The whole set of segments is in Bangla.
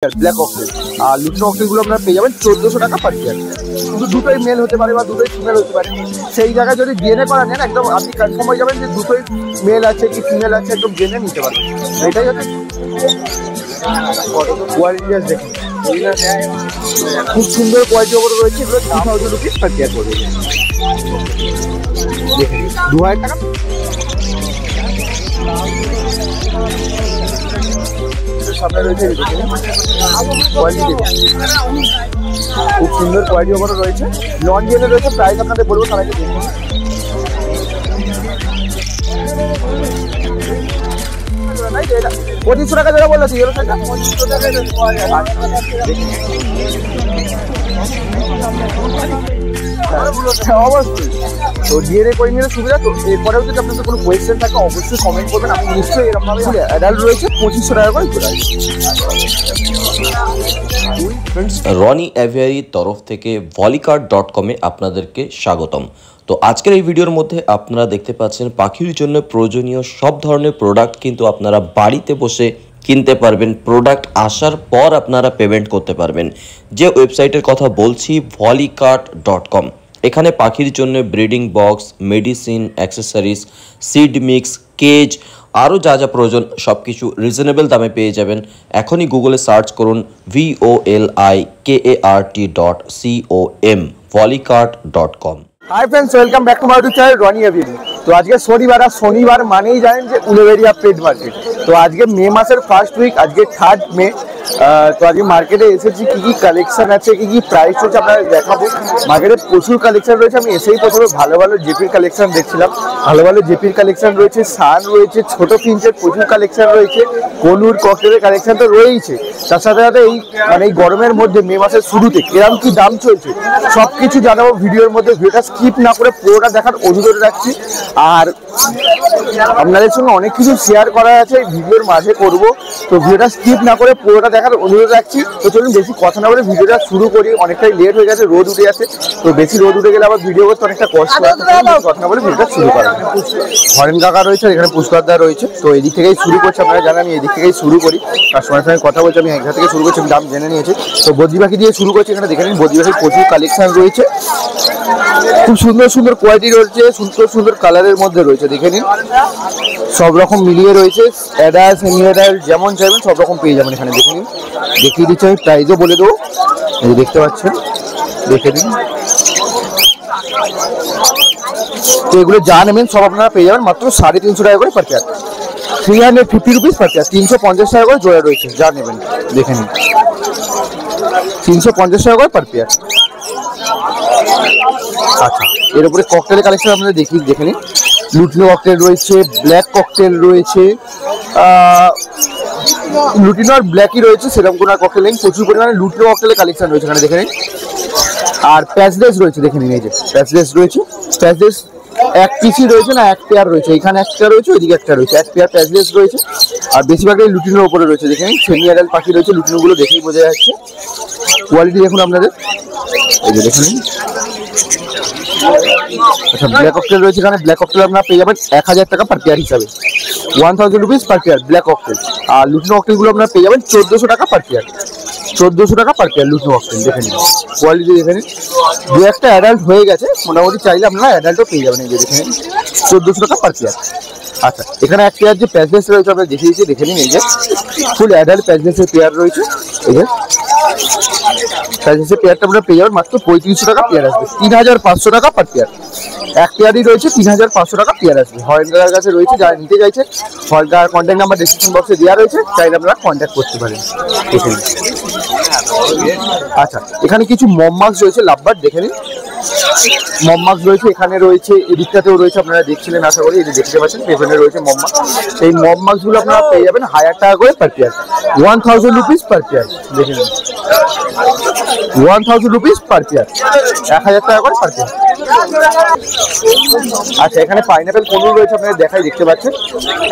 ব্ল্যাক অক্টেল। আর লুটিনো অক্টেলগুলো আপনারা পেয়ে যাবেন 1400 টাকা পার পেয়ার। কিন্তু দুটোই মেল হতে পারে বা দুটোই ফিমেল হতে পারে। সেই জায়গায় যদি ডিএনএ করা নেন একদম আপনি কনফার্ম হয়ে যাবেন যে দুটোই মেল আছে কি ফিমেল আছে, একদম জেনে নিতে পারবেন। এটাই হচ্ছে কোয়ালিটি। দেখুন খুব সুন্দর কোয়ালিটি ওপরে রয়েছে, এগুলো 2000 রুপিস পার পেয়ার পড়বে। দেখুন 2000 টাকা। সামনে রয়েছে কোয়ালিটি, খুব সুন্দর কোয়ালিটি ওপরে রয়েছে। নন ডিএনএ রয়েছে, প্রাইস আপনাদের বলবো তার আগে দেখুন। 2500 টাকা যেটা বললো ইয়েলো শার্টটা 2500 টাকা। অবশ্যই তো ডিএনএ করে নিলে সুবিধা। তো এরপরেও যদি আপনাদের কোনো কোয়েশ্চেন থাকে অবশ্যই কমেন্ট করবেন, আমি নিশ্চয়ই এরকমভাবে। অ্যাডাল্ট রয়েছে 2500 টাকা করে জোড়া। রনি অ্যাভিয়ারির তরফ থেকে ভলিকার্ড.com-এ আপনাদেরকে স্বাগতম। তো আজকের এই ভিডিওর মধ্যে আপনারা দেখতে পাচ্ছেন পাখির জন্য প্রয়োজনীয় সব ধরনের প্রোডাক্ট কিন্তু আপনারা বাড়িতে বসে কিনতে পারবেন। প্রোডাক্ট আসার পর আপনারা পেমেন্ট করতে পারবেন। যে ওয়েবসাইটের কথা বলছি ভলিকার্ড.com। এখানে পাখির জন্য breeding box, medicine, accessories, seed mix, cage, আরও যা যা প্রয়োজন সব কিছু রিজনেবল দামে পেয়ে যাবেন। এখনই গুগলে সার্চ করুন volikart.com volikart.com। Hi friends, welcome back to my YouTube channel Rony aviary. তো আজকে শনিবার, আর শনিবার মানেই জানেন যে উলুবেড়িয়া পেট মার্কেট। তো আজকে মে মাসের ফার্স্ট উইক, আজকে 3rd মে। তো আজকে মার্কেটে এসেছি, কী কী কালেকশন আছে, কী কী প্রাইস রয়েছে আপনারা দেখাবো। মার্কেটে প্রচুর কালেকশন রয়েছে। আমি এসেই প্রথমে ভালো ভালো জেপির কালেকশন দেখছিলাম। ভালো ভালো জেপির কালেকশন রয়েছে, সান রয়েছে, ছোটো ফিঞ্চের প্রচুর কালেকশন রয়েছে, কনুর ককটেলের কালেকশন তো রয়েইছে। তার সাথে সাথে এই এই গরমের মধ্যে মে মাসের শুরুতে এরকম কি দাম চলছে সব কিছু জানাবো ভিডিওর মধ্যে। ভিডিওটা স্কিপ না করে পুরোটা দেখার অনুরোধ রাখছি। আর আপনাদের সঙ্গে অনেক কিছু শেয়ার করা আছে এই ভিডিওর মাঝে করব, তো ভিডিওটা স্কিপ না করে পুরোটা দেখার অনুরোধ রাখছি। তো চলুন বেশি কথা না বলে ভিডিওটা শুরু করি। অনেকটাই লেট হয়ে গেছে, রোদ উঠে গেছে। তো বেশি রোদ উঠে গেলে আবার ভিডিও করতে অনেকটা কষ্ট হয়। কথা না বলে ভিডিওটা শুরু করা। হরেন কাকা রয়েছে, এখানে পুষ্পাদা রয়েছে। তো এদিক থেকেই শুরু করছি, আপনারা জানেন আমি এদিক থেকেই শুরু করি। কাস্টমারের সঙ্গে কথা বলছি, আমি এখান থেকে শুরু করছি, দাম জেনে নিয়েছি। তো বদ্রি পাখি দিয়ে শুরু করছি। এখানে দেখে নিন বদ্রি পাখির প্রচুর কালেকশন রয়েছে, খুব সুন্দর সুন্দর কোয়ালিটি রয়েছে, সুন্দর সুন্দর কালারের মধ্যে রয়েছে। দেখে নিন সব রকম মিলিয়ে রয়েছে, অ্যাডাল্ট সেমি অ্যাডাল্ট যেমন চাইবেন সব রকম পেয়ে যাবেন এখানে। দেখে নিন, দেখিয়ে দিচ্ছি আমি, প্রাইসও বলে দেবো। এই দেখতে পাচ্ছেন, দেখে নিন। তো এগুলো যা নেবেন সব আপনারা পেয়ে যাবেন মাত্র 350 টাকা করে per pair. 350 rupees per pair. 350 টাকা করে জোড়া রয়েছে, যা নেবেন দেখে নিন। 350 টাকা করে পার পেয়ার। আচ্ছা, এর উপরে ককটেলের কালেকশন আপনারা দেখে নিন। লুটিনো ককটেল রয়েছে, ব্ল্যাক ককটেল রয়েছে, লুটিনো আর ব্ল্যাকই রয়েছে, সেরকম কোনো আর ককটেল নেই। প্রচুর পরিমাণে লুটিনো ককটেলের কালেকশন রয়েছে এখানে দেখে নিন। আর প্যাচলেস রয়েছে, দেখে নিন এই যে প্যাচলেস রয়েছে। প্যাচলেস এক পিসই রয়েছে না, এক পেয়ার রয়েছে। এখানে একটা রয়েছে, ওইদিকে একটা রয়েছে, এক পেয়ার প্যাচলেস রয়েছে। আর বেশিরভাগই লুটিনোর উপরে রয়েছে। দেখে নিন সেমি অ্যাডাল্ট পাখি রয়েছে, লুটিনোগুলো দেখেই বোঝা যাচ্ছে। কোয়ালিটি দেখুন আপনাদের, এই যে দেখে নিন। আচ্ছা, ব্ল্যাক ককটেল রয়েছে এখানে। ব্ল্যাক ককটেল আপনারা পেয়ে যাবেন 1000 টাকা পার পেয়ার হিসাবে, 1000 rupees per pair black cocktail. আর লুটিনো ককটেলগুলো আপনারা পেয়ে যাবেন 1400 টাকা পার পেয়ার, 1400 টাকা পার পেয়ার লুটিনো ককটেল। দেখে নিন কোয়ালিটি দেখে নিন। দু একটা অ্যাডাল্ট হয়ে গেছে, মোটামুটি চাইলে আপনারা অ্যাডাল্টও পেয়ে যাবেন। এই যে দেখে নিন 1400 টাকা পার পেয়ার। আচ্ছা, এখানে এক পেয়ার যে প্যাচলেস রয়েছে আপনারা দেখিয়ে দিচ্ছি, দেখে নিন। এই যে ফুল অ্যাডাল্ট প্যাচলেসের পেয়ার রয়েছে। এই যে প্যাচলেসের পেয়ারটা আপনারা পেয়ে যাবেন মাত্র 3500 টাকা পেয়ার আসবে, 3500 টাকা পার পেয়ার। এক পেয়ারই রয়েছে, 3500 টাকা পেয়ার আসবে। হরেন্দার কাছে রয়েছে, যারা নিতে চাইছে হরেন্দার কন্ট্যাক্ট নাম্বার ডিসক্রিপশন বক্সে দেওয়া রয়েছে, চাইলে আপনারা কন্ট্যাক্ট করতে পারেন। দেখে নিন। আচ্ছা, এখানে কিছু মমমাক্স রয়েছে, লাভবার্ড দেখে নিন। মমমাক্স রয়েছে, এখানে রয়েছে, এদিকটাতেও রয়েছে, আপনারা দেখছিলেন আশা করি। এই যে দেখতে পাচ্ছেন পেছনে রয়েছে মমমাক্স। এই মমমাক্সগুলো আপনারা পেয়ে যাবেন 1000 টাকা করে per pair, 1000 rupees per pair. দেখে নিন 1000 রুপিস পার পেয়ার, 1000 টাকা করে পার পেয়ার। আচ্ছা, এখানে পাইনাপেল কনুর রয়েছে, আপনারা দেখাই দেখতে পাচ্ছেন।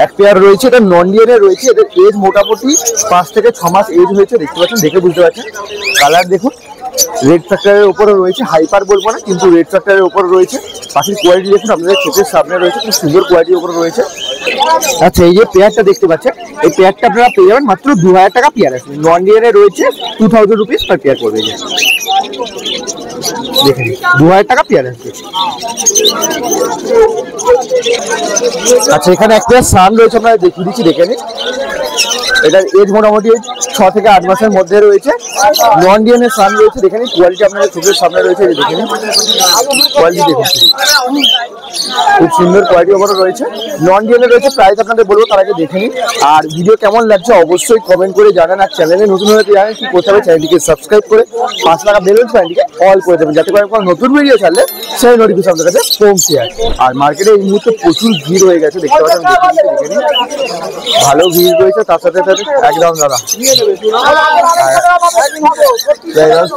এক পেয়ার রয়েছে, এটা নন ডিএনএ রয়েছে। এদের এজ মোটামুটি 5 থেকে 6 মাস এজ হয়েছে, দেখতে পাচ্ছেন, দেখে বুঝতে পারছেন। কালার দেখুন, রেড ফ্যাক্টরের উপরে রয়েছে, হাইপার বলবো না কিন্তু রেড ফ্যাক্টরের উপরে রয়েছে। পাখির কোয়ালিটি দেখুন আপনাদের চোখের সামনে রয়েছে, খুব সুন্দর কোয়ালিটির উপরে রয়েছে। আচ্ছা এই যে পেয়ারটা দেখতে পাচ্ছেন, এই পেয়ারটা আপনারা পেয়ে যাবেন মাত্র 2000 টাকা পেয়ার আছে। নন ডিএনএ রয়েছে 2000 রুপিস পার পেয়ার পড়বে। দেখেন 2000 টাকা পেয়ার আছে। আচ্ছা এখানে একটা সান রয়েছে, আপনারা দেখিয়ে দিচ্ছি, দেখে নিন। এটার এজ মোটামুটি 6 থেকে 8 মাসের মধ্যে রয়েছে। নন ডিএনএ সান রয়েছে, দেখে নিন। কোয়ালিটি আপনাদের চোখের সামনে রয়েছে, দেখে নিন কোয়ালিটি দেখুন, খুব সুন্দর কোয়ালিটি ওপরে রয়েছে। নন ডিএনএ রয়েছে, প্রাইস আপনাদের বলবো, তার আগে দেখে নিন। আর ভিডিও কেমন লাগছে অবশ্যই কমেন্ট করে জানান। আর চ্যানেলে নতুন হলে জানেন কি করতে হবে, চ্যানেলটিকে সাবস্ক্রাইব করে 5 টাকা বেল চ্যানেলটিকে অল করে দেবেন, যাতে করে কোনো নতুন ভিডিও ছাড়লে সেই নোটিফিকেশন আপনাদের কাছে পৌঁছে যায়। আর মার্কেটে এই মুহূর্তে প্রচুর ভিড় হয়ে গেছে, দেখতে পাচ্ছেন, দেখে নিন ভালো ভিড় রয়েছে। তার সাথে সাথে একদম দাদা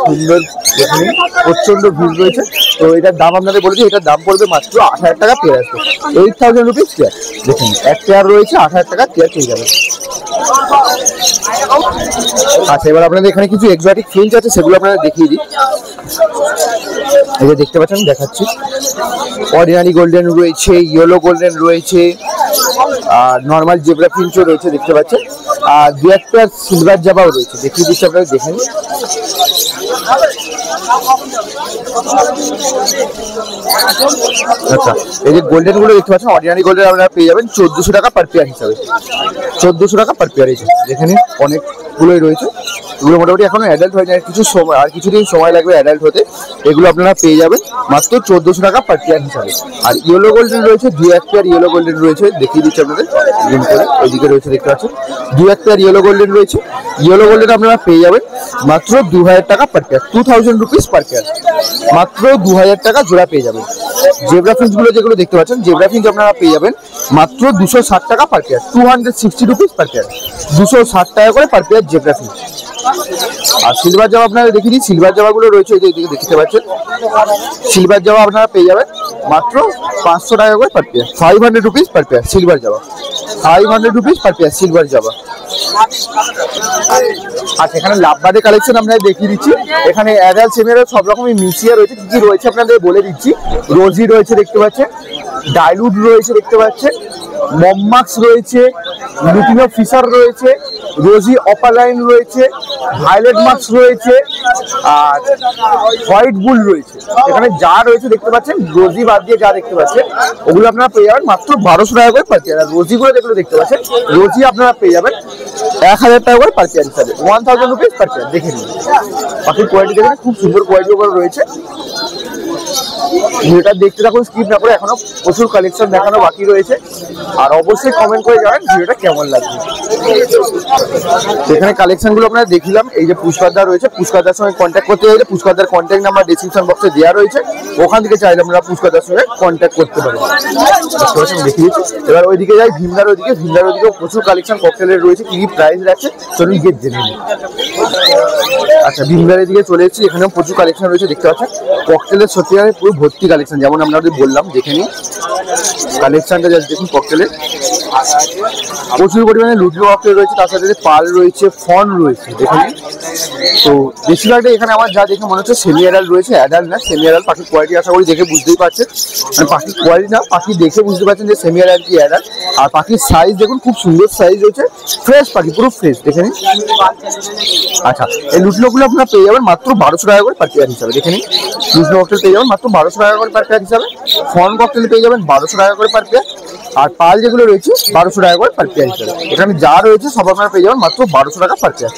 সুন্দর, দেখে নিন প্রচন্ড ভিড় রয়েছে। তো এটার দাম আপনাদের বলেছি, এটার দাম পড়বে মাত্র 8000 টাকা পেয়ার আসবে, 8000 রুপিস পেয়ার। দেখুন এক পেয়ার রয়েছে 8000 টাকা পেয়ার পেয়ে যাবে। আচ্ছা এবার আপনাদের এখানে কিছু এক্সোটিক ফিঞ্চ আছে, সেগুলো আপনাদের দেখিয়ে দিই। এই যে দেখতে পাচ্ছেন, দেখাচ্ছি। অর্ডিনারি গোল্ডেন রয়েছে, ইয়েলো গোল্ডেন রয়েছে, আর নর্মাল জেব্রা ফিঞ্চও রয়েছে, দেখতে পাচ্ছেন। আর দু একটা সিলভার জাবাও রয়েছে, দেখিয়ে দিচ্ছি, আপনারা দেখেন। আচ্ছা এই যে গোল্ডেন গুলো দেখতে পাচ্ছেন, অর্ডিনারি গোল্ডেন আপনারা পেয়ে যাবেন 1400 টাকা পার পেয়ার হিসাবে, 1400 টাকা পার পেয়ার। এখানে অনেকগুলোই রয়েছে, এগুলো মোটামুটি এখনো অ্যাডাল্ট হয়ে যায়, কিছু সময় আর কিছুদিন সময় লাগবে অ্যাডাল্ট হতে। এগুলো আপনারা পেয়ে যাবেন মাত্র 1400 টাকা পার পেয়ার হিসাবে। আর ইয়েলো গোল্ডেন রয়েছে, দু এক পেয়ার ইয়েলো গোল্ডেন রয়েছে, দেখিয়ে দিচ্ছি আপনাদের জুম করে। ওইদিকে রয়েছে, দেখতে পাচ্ছেন, দু এক পেয়ার ইয়েলো গোল্ডেন রয়েছে। ইয়েলো গোল্ডেন আপনারা পেয়ে যাবেন মাত্র 2000 টাকা per pair, 2000 rupees per pair, মাত্র 2000 টাকা জোড়া পেয়ে যাবেন। জেব্রা ফিঞ্চ গুলো যেগুলো দেখতে পাচ্ছেন, জেব্রা ফিঞ্চ আপনারা পেয়ে যাবেন মাত্র 260 টাকা per pair, 260 rupees per pair, 260 টাকা করে পার পেয়ার জেব্রা ফিঞ্চ। আর সিলভার জামা আপনারা দেখিয়ে দিই, সিলভার জামাগুলো রয়েছে, এই দিকে দেখতে পাচ্ছেন। সিলভার জামা আপনারা পেয়ে যাবেন মাত্র 500 টাকা করে per pair, 500 rupees per pair silver জামা, 500 রুপিস পার পেয়ার সিলভার জামা। আচ্ছা এখানে লাভবাদে কালেকশন আপনাদের দেখিয়ে দিচ্ছি। এখানে অ্যাডাল্ট সেমিয়ার সব রকমই মিশিয়ে রয়েছে, কি কি রয়েছে আপনাদের বলে দিচ্ছি। রোজি রয়েছে, দেখতে পাচ্ছেন, ডাইলুট রয়েছে, দেখতে পাচ্ছেন, মমমাক্স রয়েছে, লুটিনো ফিশার রয়েছে, রোজি অপালাইন রয়েছে, ভায়োলেট মাক্স রয়েছে, আর হোয়াইট বুল রয়েছে। এখানে যা রয়েছে দেখতে পাচ্ছেন, রোজি বাদ দিয়ে যা দেখতে পাচ্ছেন ওগুলো আপনারা পেয়ে যাবেন মাত্র 1200 টাকা করে পার পেয়ার। আর রোজিগুলো যেগুলো দেখতে পাচ্ছেন, রোজি আপনারা পেয়ে যাবেন 1000 টাকা করে পার পেয়ার হিসাবে, 1000 রুপিস পার পেয়ার। দেখে নিন পাখির কোয়ালিটি, দেখেন খুব সুন্দর কোয়ালিটি ওপরে রয়েছে। ভিডিওটা দেখতে থাকুন, স্কিপ না করে, এখনো প্রচুর কালেকশন দেখানো বাকি রয়েছে। আর অবশ্যই কমেন্ট করে জানান ভিডিওটা কেমন লাগবে। এখানে কালেকশন গুলো আপনারা দেখিলাম। এই যে পুষ্পাদার রয়েছে, পুষ্পাদার সঙ্গে কন্ট্যাক্ট করতে চাইলে পুষ্পাদার কন্ট্যাক্ট নাম্বার ডিসক্রিপশন বক্সে দেওয়া রয়েছে, ওখান থেকে চাইলে আপনারা পুষ্পাদার সঙ্গে কন্ট্যাক্ট করতে পারেন। দেখিয়েছি। এবার ওইদিকে যাই ভীমদার ওইদিকে, ভীমদার ওইদিকেও প্রচুর কালেকশন ককটেলের রয়েছে, কি কি প্রাইস রাখছে চলুন গিয়ে জেনে নিন। আচ্ছা ভীমদারের দিকে চলে এসেছি, এখানেও প্রচুর কালেকশন রয়েছে, দেখতে পাচ্ছেন। ককটেলের সত্যিকারের পুরো ভর্তি কালেকশন, যেমন আপনাদের বললাম, দেখে নিন কালেকশনটা জাস্ট দেখুন। ককটেলের প্রচুর পরিমাণে লুটিনো ককটেল রয়েছে, তার সাথে পাল রয়েছে, ফন রয়েছে, দেখে নিন। তো বেশিরভাগটা এখানে আমার যা দেখে মনে হচ্ছে সেমি অ্যাডাল্ট রয়েছে, অ্যাডাল্ট না সেমি অ্যাডাল্ট। পাখির কোয়ালিটি আশা করি দেখে বুঝতেই পারছেন, মানে পাখির কোয়ালিটি না, পাখি দেখে বুঝতে পারছেন যে সেমি অ্যাডাল্ট কি অ্যাডাল্ট। আর পাখির সাইজ দেখুন, খুব সুন্দর সাইজ রয়েছে, ফ্রেশ পাখি, পুরো ফ্রেশ, দেখে নিন। আচ্ছা এই লুটিনোগুলো আপনারা পেয়ে যাবেন মাত্র 1200 টাকা করে পার পেয়ার হিসাবে, দেখে নিন। লুটিনো ককটেল পেয়ে যাবেন মাত্র 1200 টাকা করে পার পেয়ার হিসাবে, ফন ককটেল পেয়ে যাবেন 1200 টাকা করে পার পেয়ার, আর পাল যেগুলো রয়েছে 1200 টাকা করে পার পেয়ার হিসাবে। এখানে যা রয়েছে সব আপনারা পেয়ে যাবেন মাত্র 1200 টাকা পার পেয়ার,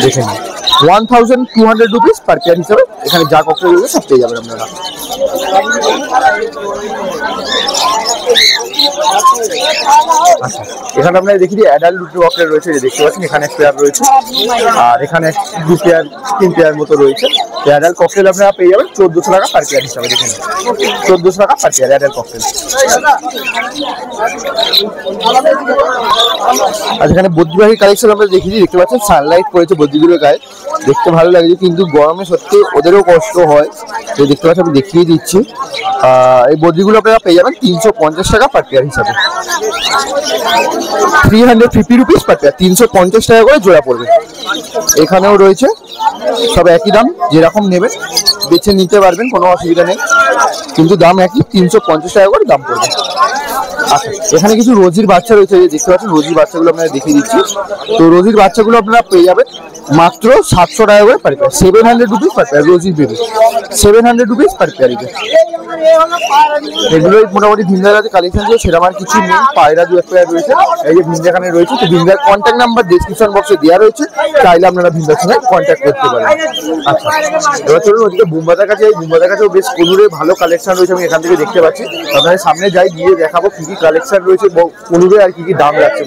দেখে নিন। 1200 রুপিস পার পেয়ার হিসাবে এখানে যা ককটেল রয়েছে সব পেয়ে যাবেন আপনারা। আচ্ছা এখানে আপনারা দেখি অ্যাডাল্ট লুটিনো ককটেল রয়েছে, যে দেখতে পাচ্ছেন এখানে পেয়ার রয়েছে, আর এখানে 2 পেয়ার 3 পেয়ার মতো রয়েছে। অ্যাডাল্ট ককটেল আপনারা পেয়ে যাবেন 1400 টাকা পার পেয়ার হিসাবে, দেখেন 1400 টাকা পার পেয়ার অ্যাডাল্ট ককটেল। আর এখানে বদ্রিবাহী কালেকশন আমরা দেখেছি, দেখতে পাচ্ছেন সানলাইট পড়েছে বদ্রিগুলোর গায়ে, দেখতে ভালো লাগছে, কিন্তু গরমে সত্যি ওদেরও কষ্ট হয়। তো দেখতে পাচ্ছি, আমি দেখিয়ে দিচ্ছি। এই বদ্রিগুলো আপনারা পেয়ে যাবেন 350 টাকা পার পেয়ার হিসাবে, 350 রুপিস পার পেয়ার, 350 টাকা করে জোড়া পড়বে। এখানেও রয়েছে সব একই দাম, যেরকম নেবেন বেছে নিতে পারবেন, কোনো অসুবিধা নেই, কিন্তু দাম একই, 350 টাকা করে দাম পড়বে। আচ্ছা, এখানে কিছু রোজির বাচ্চা রয়েছে, দেখতে পাচ্ছেন রোজির বাচ্চাগুলো আপনারা দেখিয়ে দিচ্ছি। তো রোজির বাচ্চাগুলো আপনারা পেয়ে যাবেন মাত্র 700 টাকা করে per pair, 700 rupees per pair. রোজির বেবি 700 রুপিস পার পেয়ার। এগুলোই মোটামুটি ভিন্দাতে কালেকশন ছিল, সেরকম আর কিছু নেই। পায়রা দু এক পেয়ার রয়েছে, এই যে ভিন্দা এখানে রয়েছে। তো ভিন্দার কন্ট্যাক্ট নাম্বার ডেসক্রিপশন বক্সে দেওয়া রয়েছে, চাইলে আপনারা ভিন্দার সঙ্গে কন্ট্যাক্ট করতে পারেন। আচ্ছা, এবার চলুন ওদিকে বুম্বাদার কাছে। বুম্বাদার কাছেও বেশ কোনুরে ভালো কালেকশন রয়েছে, আমি এখান থেকে দেখতে পাচ্ছি। আপনাদের সামনে যাই, গিয়ে দেখাবো কি কি কালেকশন রয়েছে কোনুরে আর কি কি দাম রাখছে।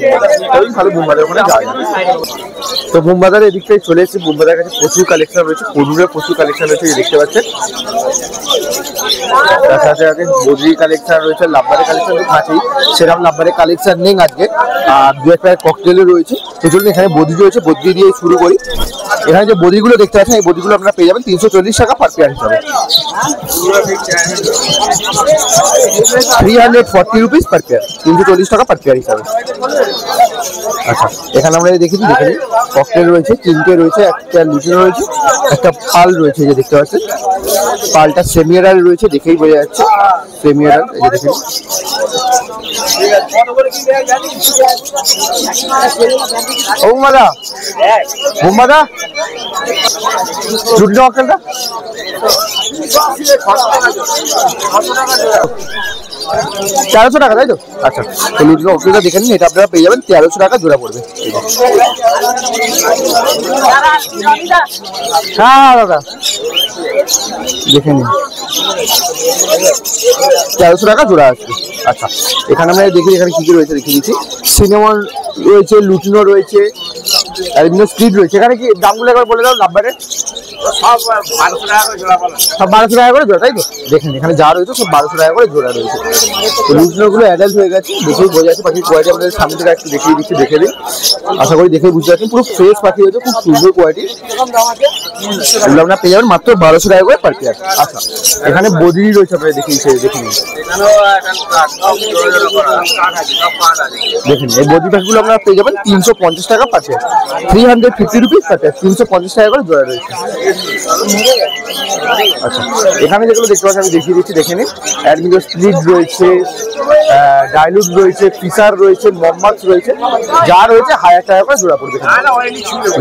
ভালো বুম্বাদার ওখানে যায়। তো বুম্বাদার এদিক থেকে চলে এসেছি। বুম্বাদার কাছে প্রচুর কালেকশন রয়েছে, কোনুরে প্রচুর কালেকশন রয়েছে, দেখতে পাচ্ছেন। তার সাথে সাথে বদ্রির কালেকশন রয়েছে, লাভবারের কালেকশন তো থাকেই, সেরকম লাভবারের কালেকশন নেই আজকে। আর দু একটা ককটেলও রয়েছে। তো চলুন এখানে বদ্রি রয়েছে, বদ্রি দিয়ে শুরু করি। এখানে যে বদ্রিগুলো দেখতে পাচ্ছেন, এই বদ্রিগুলো আপনারা পেয়ে যাবেন 340 টাকা পার পেয়ার হিসাবে, 340 রুপিস পার পেয়ার, 340 টাকা পার পেয়ার হিসাবে। আচ্ছা, এখানে আমরা দেখি ককটেল রয়েছে, তিনটে রয়েছে, একটা লুটিনো রয়েছে, একটা পাল রয়েছে, যে দেখতে পাচ্ছেন। পালটা সেমিয়ারাল রয়েছে, দেখেই বোঝা যাচ্ছে সেমিয়ারাল। এই যে দেখুন, ও বুম্বাদা, বুম্বাদা লুটিনো ককটেলটা 1300 টাকা, তাই তো? আচ্ছা, তো লুটিনো ককটেলটা দেখে নিন, এটা আপনারা পেয়ে যাবেন 1300 টাকা জোড়া পড়বে। হ্যাঁ দাদা, দেখে নিন 1300 টাকা জোড়া আছে। আচ্ছা, এখানে আমরা দেখি এখানে কি কি রয়েছে দেখিয়ে দিচ্ছি। সিনেমন রয়েছে, লুটিনো রয়েছে, আর বিভিন্ন স্পিড রয়েছে। এখানে কি দামগুলো একবার বলে দাও লাভবারের? সব 1200 টাকা করে জোড়া, তাই তো? দেখেন এখানে যা রয়েছে সব 1200 টাকা করে জোড়া রয়েছে। তো লুটিনোগুলো অ্যাডাল্ট হয়ে গেছে, দেখেই বোঝা যাচ্ছে। পাখির কোয়ালিটি আপনাদের সামনে থেকে একটু দেখিয়ে দিচ্ছি, দেখে দিন। আশা করি দেখেই বুঝতে পারছেন, পুরো ফ্রেশ পাখি হয়েছে, খুব সুন্দর কোয়ালিটি। এগুলো আপনারা পেয়ে যাবেন মাত্র 1200 টাকা করে পার পেয়ার। আচ্ছা, এখানে বদ্রি রয়েছে, আপনারা দেখিয়েছে, দেখে নিন। দেখুন এই বদ্রি পাখিগুলো আপনারা পেয়ে যাবেন 350 টাকা per pair, 350 rupees per pair, 350 টাকা করে জোড়া রয়েছে। আচ্ছা, এখানে যেগুলো দেখতে পাচ্ছেন আমি দেখিয়ে দিচ্ছি, দেখে নিন। অ্যাডমিনো স্প্লিট রয়েছে, ডাইলুট রয়েছে, ফিসার রয়েছে, মম্মাস রয়েছে, যা রয়েছে 1000 টাকা করে জোড়া পড়বে,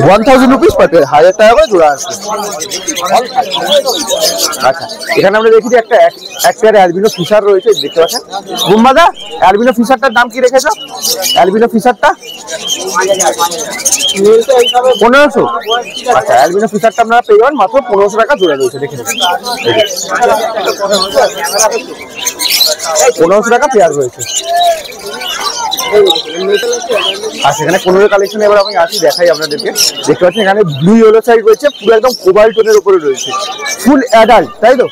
1000 রুপিস পার পেয়ার, 1000 টাকা করে জোড়া আছে। আচ্ছা, এখানে আমরা দেখি একটা পেয়ার অ্যালবিনো ফিশার রয়েছে, দেখতে পাচ্ছেন। বুম্বাদা, অ্যালবিনো ফিশারটার দাম কি রেখেছ? অ্যালবিনো ফিশারটা 1500। আচ্ছা, অ্যালবিনো ফিশারটা আপনারা পেয়ে যাবেন মাত্র 1500 টাকা জোড়া রয়েছে, দেখে নিন। 1500 টাকা পেয়ার রয়েছে। আর সেখানে 15 কালেকশন এবার আমি আসি, দেখাই আপনাদেরকে। দেখতে পাচ্ছেন এখানে ব্লু ইয়েলো সাইড রয়েছে, পুরো একদম কোবাল্ট টোনের উপরে রয়েছে, ফুল অ্যাডাল্ট, তাই তো?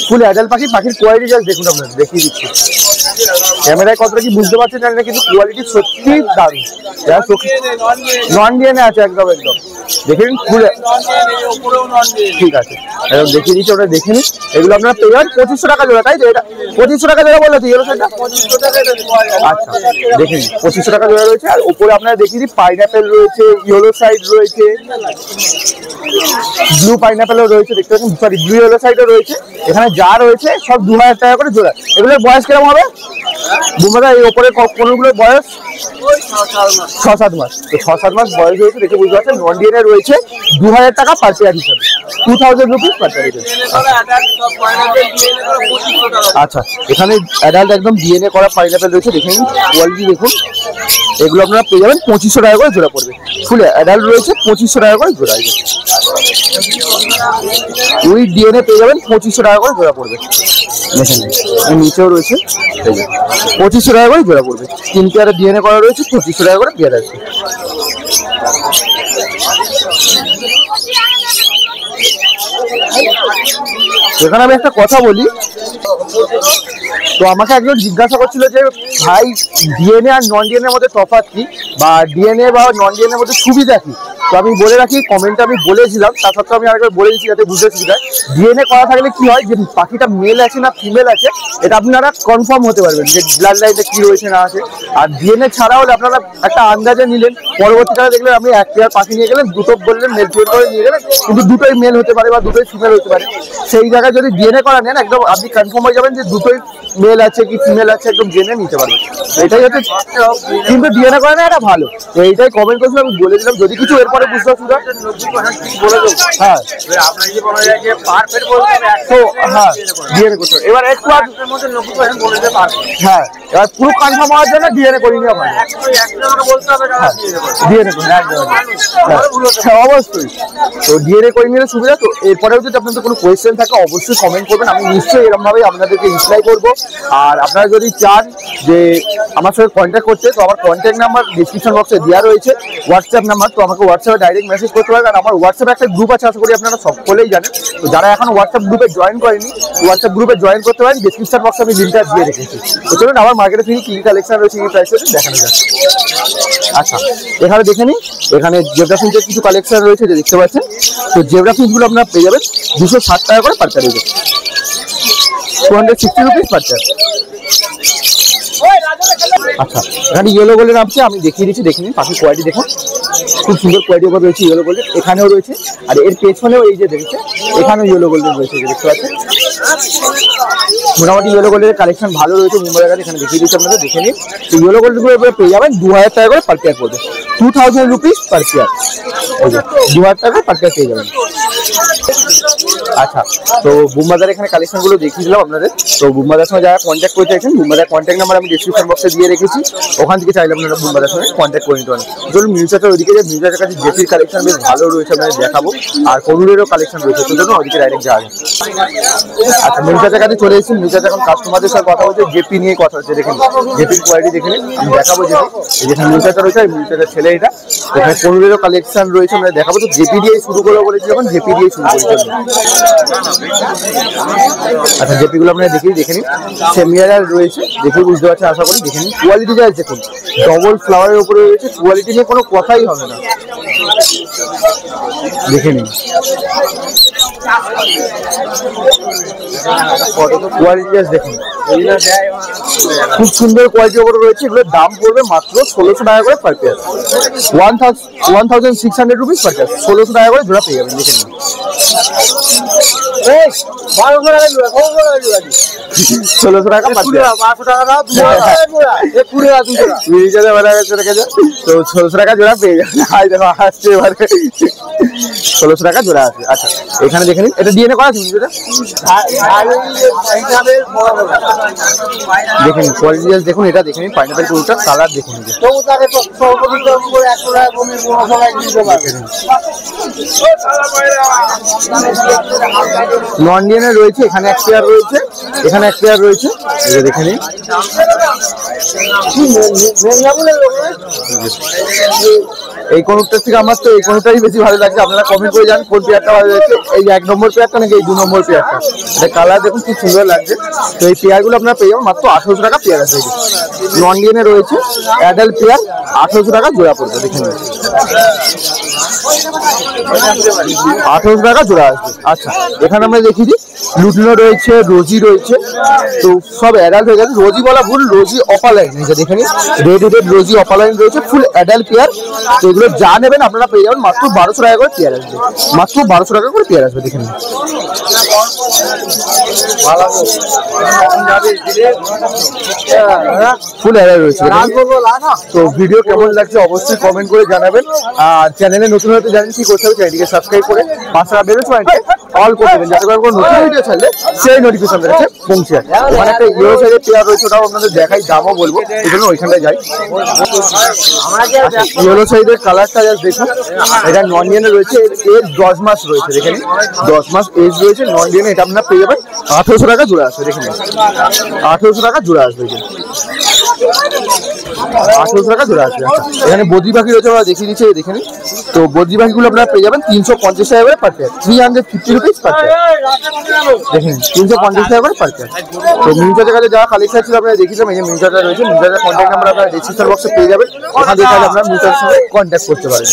ফুল অ্যাডাল্ট পাখি, পাখির কোয়ালিটি জাস্ট দেখুন, আপনাদের দেখিয়ে দিচ্ছি। ক্যামেরায় কতটা কি বুঝতে পারছেন জানি না, কিন্তু কোয়ালিটি সত্যি দারুণ। নন ডিএনএ আছে, একদম একদম দেখে নিন, ফুল ঠিক আছে, একদম দেখিয়ে দিচ্ছি, ওটা দেখে নিন। এগুলো আপনারা পেয়ে যাবেন 2500 টাকা জোড়া, তাই তো? এটা 2500 টাকা জোড়া বললো তো ইয়েলো সাইডটা? আচ্ছা, দেখে নিন 2500 টাকা জোড়া রয়েছে। আর উপরে আপনারা দেখিয়ে দিই, পাইনাপেল রয়েছে, ইয়েলো সাইড রয়েছে, ব্লু পাইনাপেলও রয়েছে, দেখতে পাচ্ছেন। সরি, ব্লু ইয়েলো সাইডও রয়েছে। এখানে যা রয়েছে সব 2000 টাকা করে জোড়া। এগুলোর বয়স কিরকম হবে বুম্বাদা? এই ওপরে কোনগুলোর বয়স 6-7 মাস। তো 6-7 মাস বয়স হয়েছে, দেখে বুঝতে পারছেন। নন ডিএনএ রয়েছে 2000 টাকা পার পেয়ার হিসাবে, 2000 রুপিস পার পেয়ার হিসাবে। আচ্ছা, এখানে অ্যাডাল্ট একদম ডিএনএ করা পাইনাপেল রয়েছে, দেখে নিন, কোয়ালিটি দেখুন। এগুলো আপনারা পেয়ে যাবেন 2500 টাকা করে জোড়া পড়বে। ফুল অ্যাডাল্ট রয়েছে 2500 টাকা করে জোড়া। উইথ ডিএনএ পেয়ে যাবেন 2500 টাকা করে জোড়া পড়বে। দেখেন নিচেও রয়েছে, 2500 টাকা করে জোড়া পড়বে। 3 পেয়ারে ডিএনএ করা রয়েছে, 2500 টাকা করে পেয়ার আছে। এখানে আমি একটা কথা বলি, তো আমাকে একজন জিজ্ঞাসা করছিল যে ভাই ডিএনএ আর নন ডিএনএ এর মধ্যে তফাৎ কি, বা ডিএনএ বা নন ডিএনএ এর মধ্যে সুবিধা কি। তো আমি বলে রাখি, কমেন্টে আমি বলেছিলাম, তার সত্ত্বেও আমি আরেকবার বলে দিচ্ছি যাতে বুঝতে সুবিধা হয়। ডিএনএ করা থাকলে কি হয়, যে পাখিটা মেল আছে না ফিমেল আছে এটা আপনারা কনফার্ম হতে পারবেন যে ব্লাড লাইনে কি রয়েছে না আছে। আর ডিএনএ ছাড়া হলে আপনারা একটা আন্দাজে নিলেন, পরবর্তীকালে দেখলেন আপনি এক পেয়ার পাখি নিয়ে গেলেন, দুটো বললেন মেল ফিমেল করে নিয়ে গেলেন, কিন্তু দুটোই মেল হতে পারে বা দুটোই ফিমেল হতে পারে। সেই জায়গায় যদি ডিএনএ করা নেন একদম আপনি কনফার্ম হয়ে যাবেন যে দুটোই মেল আছে কি ফিমেল আছে একদম জেনে নিতে পারবেন। এটাই হচ্ছে, কিন্তু ডিএনএ করা না এটা ভালো। তো এইটাই কমেন্ট করেছিলাম, আমি বলে দিলাম। যদি কিছু এরপরে বুঝতে অসুবিধা হ্যাঁ তো হ্যাঁ ডিএনএ করতে হবে। এবার একটু হ্যাঁ এবার পুরো কনফার্ম হওয়ার জন্য ডিএনএ করে নিয়ে ভালো, ডিএনএ করে অবশ্যই। তো ডিএনএ করে নিলে সুবিধা। তো এরপরেও যদি আপনাদের কোনো কোয়েশ্চেন থাকে অবশ্যই কমেন্ট করবেন, আমি নিশ্চয়ই এরকমভাবেই আপনাদেরকে রিপ্লাই করবো। আর আপনারা যদি চান যে আমার সঙ্গে কন্ট্যাক্ট করতে, তো আমার কন্ট্যাক্ট নাম্বার ডিসক্রিপশন বক্সে দেওয়া রয়েছে, হোয়াটসঅ্যাপ নাম্বার। তো আমাকে হোয়াটসঅ্যাপে ডাইরেক্ট মেসেজ করতে পারেন। আর আমার হোয়াটসঅ্যাপে একটা গ্রুপ আছে, আশা করি আপনারা সকলেই জানেন। তো যারা এখন হোয়াটসঅ্যাপ গ্রুপে জয়েন করেনি, হোয়াটসঅ্যাপ গ্রুপে জয়েন করতে পারেন, ডিসক্রিপশন বক্সে আমি লিঙ্কটা দিয়ে রেখেছি। তো চলুন আমার মার্কেটে থেকে কী কালেকশন রয়েছে, কী প্রাইস রয়েছে দেখানো যাচ্ছে। আচ্ছা এখানে দেখে নিন, এখানে জেব্রা ফিঞ্চের কিছু কালেকশন রয়েছে যে দেখতে পাচ্ছেন। তো জেব্রা ফিঞ্চগুলো আপনারা পেয়ে যাবেন 260 টাকা করে per pair, 260 rupees per pair. আচ্ছা এখানে ইয়েলো গোল্ডের নামছে, আমি দেখিয়ে দিচ্ছি, দেখে নিন পাখির কোয়ালিটি দেখুন, খুব সুন্দর কোয়ালিটি ওপর রয়েছে ইয়েলো গোল্ডের। এখানেও রয়েছে, আর এর পেছনেও এই যে দেখেছে এখানেও ইয়েলো গোল্ডের রয়েছে, দেখতে পাচ্ছেন। মোটামুটি ইয়েলো গোল্ডের কালেকশন ভালো রয়েছে মুম্বাইয়ের কাছে, এখানে দেখিয়ে দিচ্ছি আপনাদের, দেখে নিন। তো ইয়েলো গোল্ডের উপরে পেয়ে যাবেন 2000 টাকা করে পার পেয়ার পড়বে, 2000 রুপিস পার পেয়ার, 2000 টাকা পার পেয়ার পেয়ে যাবেন। আচ্ছা তো বুমবাজার এখানে কালেকশনগুলো দেখিয়ে দিলাম আপনাদের। তো বুমবাজার সঙ্গে যারা কন্ট্যাক্ট করতে চাইছেন, বুমবাজার কন্ট্যাক্ট নাম্বার আমি ডিসক্রিপশন বক্সে দিয়ে রেখেছি, ওখান থেকে চাইলে আপনারা বুমবাজার সঙ্গে কন্ট্যাক্ট করে নিতে পারেন। ধরুন মিউচারটা ওইদিকে যে মিউচারের কাছে জেপির কালেকশন বেশ ভালো রয়েছে, আপনাদের দেখাবো। আর কনুরেরও কালেকশন রয়েছে, তো জন্য ওইদিকে ডাইরেক্ট যাওয়া যায়। আচ্ছা মিউচারের কাছে চলে এসেছি, মিউচার এখন কাস্টমারদের সাথে কথা বলছে, জেপি নিয়ে কথা হচ্ছে। দেখেন জেপির কোয়ালিটি দেখে নিন, আমি দেখাবো জেপি। যেখানে মিউচারটা রয়েছে মিউচারের ছেলে এটা, এখানে কনুরেরও কালেকশন রয়েছে, আমরা দেখাবো। তো জেপি দিয়ে শুরু করে বলেছি, যখন জেপি দিয়ে শুরু করেছি। আচ্ছা জেপিগুলো আপনারা দেখে নিন, সেমিয়ার রয়েছে, দেখে বুঝতে পারছেন আশা করি। দেখে নিন কোয়ালিটি যা দেখুন, ডবল ফ্লাওয়ারের উপরে রয়েছে, কোয়ালিটি নিয়ে কোনো কথাই হবে না, দেখে নিন কোয়ালিটি দেখুন, খুব সুন্দর কোয়ালিটির উপরে রয়েছে। এগুলোর দাম পড়বে মাত্র 1600 টাকা করে per pair, 1600 rupees per pair, 1600 টাকা করে জোড়া পেয়ে যাবেন। দেখে নিন 1600 টাকা পার পেয়ার, 500 টাকা দাও, তো 1600 টাকা জোড়া পেয়ে যাবেন। দেখো আসছে এবারে 1600 টাকা জোড়া আছে। আচ্ছা এখানে দেখে নিন, এটা ডিএনএ করা আছে দেখে নিন, কোয়ালিটি দেখুন, এটা দেখে নিন, পাইনাপেল পুরোটা কালার দেখুন। নন ডিএনএ রয়েছে, এখানে এক পেয়ার রয়েছে, এখানে এক পেয়ার রয়েছে, এটা দেখে নিন। এই কোনটার থেকে আমার তো এই কোনটাই বেশি ভালো লাগছে, আপনারা কমেন্ট করে জান কোন পেয়ারটা ভালো লাগছে, এই 1 নম্বর পেয়ারটা নাকি এই 2 নম্বর পেয়ারটা। এটা কালার দেখুন খুব সুন্দর লাগছে। তো এই পেয়ারগুলো আপনারা পেয়ে যাবেন মাত্র 1800 টাকা পেয়ার আছে। নন ডিএনএ রয়েছে, অ্যাডাল্ট পেয়ার 1800 টাকা জোড়া পড়বে, দেখে নিন 1800 টাকা জোড়া আসবে। আচ্ছা এখানে আমরা দেখি দিই, লুটিনো রয়েছে, রোজি রয়েছে, তো সব অ্যাডাল্ট হয়ে গেছে। রোজি বলা ভুল, রোজি অপালাইন, এই যে দেখে নিন রেড হেডেড রোজি অপালাইন রয়েছে, ফুল অ্যাডাল্ট পেয়ার। তো এগুলো যা নেবেন আপনারা পেয়ে যাবেন মাত্র 1200 টাকা করে পেয়ার আসবে, মাত্র 1200 টাকা করে পেয়ার আসবে, দেখে নিন। ফুল অ্যাডাল্ট রয়েছে। তো ভিডিও কেমন লাগছে অবশ্যই কমেন্ট করে জানাবেন। আর চ্যানেলে নতুন হতে জানেন কি করতে হবে, চ্যানেলটিকে সাবস্ক্রাইব করে পাশে বেল আইকনটি অল করে দেবেন, যাতে করে কোনো নতুন ভিডিও ছাড়লে সেই নোটিফিকেশন কাছে পৌঁছে যায়। ওখানে একটা ইয়েলো সাইডের পেয়ার রয়েছে, ওটাও আপনাদের দেখাই, দামও বলবো, এই জন্য ওইখানটায় যাই। ইয়েলো সাইডের কালারটা জাস্ট দেখুন, এটা নন ডিএনএ রয়েছে, এর 10 মাস রয়েছে, দেখে নিন 10 মাস এজ রয়েছে, নন ডিএনএ। এটা আপনারা পেয়ে যাবেন 1800 টাকা জোড়া আসবে, দেখে নিন 1800 টাকা জোড়া আসবে। 1800 টাকা জোড়া আসবে। এখানে বদ্রি পাখি রয়েছে, আমরা দেখিয়ে দিচ্ছি, দেখে নিন। তো বদ্রি পাখিগুলো আপনারা পেয়ে যাবেন 350 টাকা করে per pair, 350 rupees per pair. দেখুন 350 টাকা করে পার পেয়ার। তো মিউচারের কাছে যারা কালেকশন ছিল আপনারা দেখিয়েছিলাম, এই যে মিউচারটা রয়েছে, মিউচারের কন্ট্যাক্ট নাম্বার আপনারা ডিসক্রিপশন বক্সে পেয়ে যাবেন, ওখান থেকে আপনারা মিউচারের সঙ্গে কন্ট্যাক্ট করতে পারেন।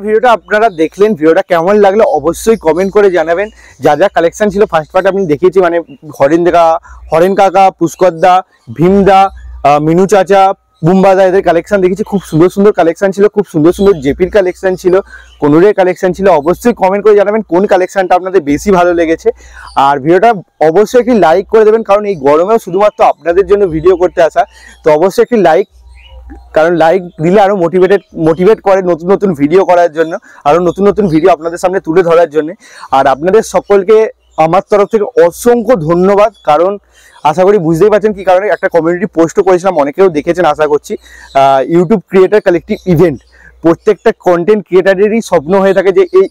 ভিডিওটা আপনারা দেখলেন, ভিডিওটা কেমন লাগলো অবশ্যই কমেন্ট করে জানাবেন। যা যা কালেকশন ছিল ফার্স্ট পার্ট আপনি দেখিয়েছি, মানে হরেন কাকা, পুষ্করদা, ভীমদা, মিনু চাচা, বুম্বাদা, এদের কালেকশন দেখেছি। খুব সুন্দর সুন্দর কালেকশন ছিল, খুব সুন্দর সুন্দর জেপির কালেকশন ছিল, কোনুরের কালেকশন ছিল। অবশ্যই কমেন্ট করে জানাবেন কোন কালেকশনটা আপনাদের বেশি ভালো লেগেছে। আর ভিডিওটা অবশ্যই একটি লাইক করে দেবেন, কারণ এই গরমেও শুধুমাত্র আপনাদের জন্য ভিডিও করতে আসা। তো অবশ্যই একটি লাইক, কারণ লাইক দিলে আরো মোটিভেট করে নতুন নতুন ভিডিও করার জন্য, আরো নতুন নতুন ভিডিও আপনাদের সামনে তুলে ধরার জন্য। আর আপনাদের সকলকে আমার তরফ থেকে অসংখ্য ধন্যবাদ, কারণ আশা করি বুঝতেই পারছেন কি কারণে একটা কমিউনিটি পোস্টও করেছিলাম, অনেকেও দেখেছেন আশা করছি। ইউটিউব ক্রিয়েটার কালেকটিভ ইভেন্ট, প্রত্যেকটা কন্টেন্ট ক্রিয়েটারেরই স্বপ্ন হয়ে থাকে যে এই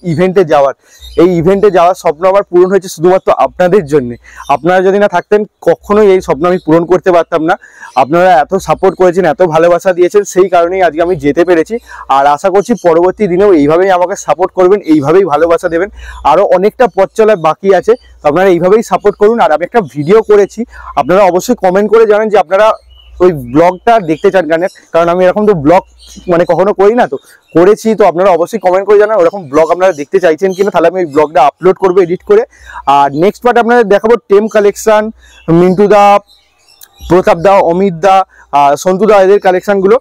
ইভেন্টে যাওয়ার স্বপ্ন আবার পূরণ হয়েছে শুধুমাত্র আপনাদের জন্য। আপনারা যদি না থাকতেন কখনোই এই স্বপ্ন আমি পূরণ করতে পারতাম না। আপনারা এত সাপোর্ট করেছেন, এত ভালোবাসা দিয়েছেন, সেই কারণেই আজকে আমি যেতে পেরেছি। আর আশা করছি পরবর্তী দিনেও এইভাবেই আমাকে সাপোর্ট করবেন, এইভাবেই ভালোবাসা দেবেন। আরও অনেকটা পথ চলা বাকি আছে, তো আপনারা এইভাবেই সাপোর্ট করুন। আর আমি একটা ভিডিও করেছি, আপনারা অবশ্যই কমেন্ট করে জানান যে আপনারা ওই ব্লগটা দেখতে চান কেন, কারণ আমি এরকম তো ব্লগ মানে কখনো করি না, তো করেছি। তো আপনারা অবশ্যই কমেন্ট করে জানান ওরকম ব্লগ আপনারা দেখতে চাইছেন কিনা, তাহলে আমি ওই ব্লগটা আপলোড করবো এডিট করে। আর নেক্সট পার্ট আপনাদের দেখাবো টেম কালেকশন, মিন্টুদা, প্রতাপদা, অমিতদা, সন্তুদা, এদের কালেকশনগুলো।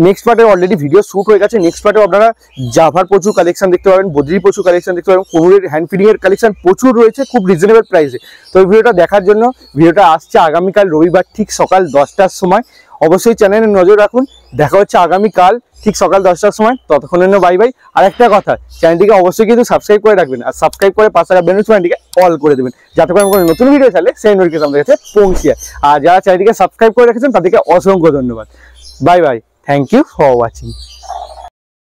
নেক্সট পার্টে অলরেডি ভিডিও শ্যুট হয়ে গেছে। নেক্সট পার্টেও আপনারা জাভার প্রচুর কালেকশন দেখতে পাবেন, বদ্রির প্রচুর কালেকশন দেখতে পাবেন, কোনুরের হ্যান্ড ফিডিংয়ের কালেকশন প্রচুর রয়েছে খুব রিজনেবল প্রাইসে। তো এই ভিডিওটা দেখার জন্য, ভিডিওটা আসছে আগামীকাল রবিবার ঠিক সকাল 10টার সময়। অবশ্যই চ্যানেলে নজর রাখুন, দেখা হচ্ছে আগামীকাল ঠিক সকাল 10টার সময়। ততক্ষণের জন্য বাই বাই। আর একটা কথা, চ্যানেলটিকে অবশ্যই কিন্তু সাবস্ক্রাইব করে রাখবেন, আর সাবস্ক্রাইব করে পাশে থাকা বেল আইকনটিকে অল করে দেবেন, যাতে করে কোনো নতুন ভিডিও চাইলে সেই নোটিফিকেশন আমাদের কাছে পৌঁছে যায়। আর যারা চ্যানেলটিকে সাবস্ক্রাইব করে রেখেছেন তাদেরকে অসংখ্য ধন্যবাদ। Bye bye, thank you for watching.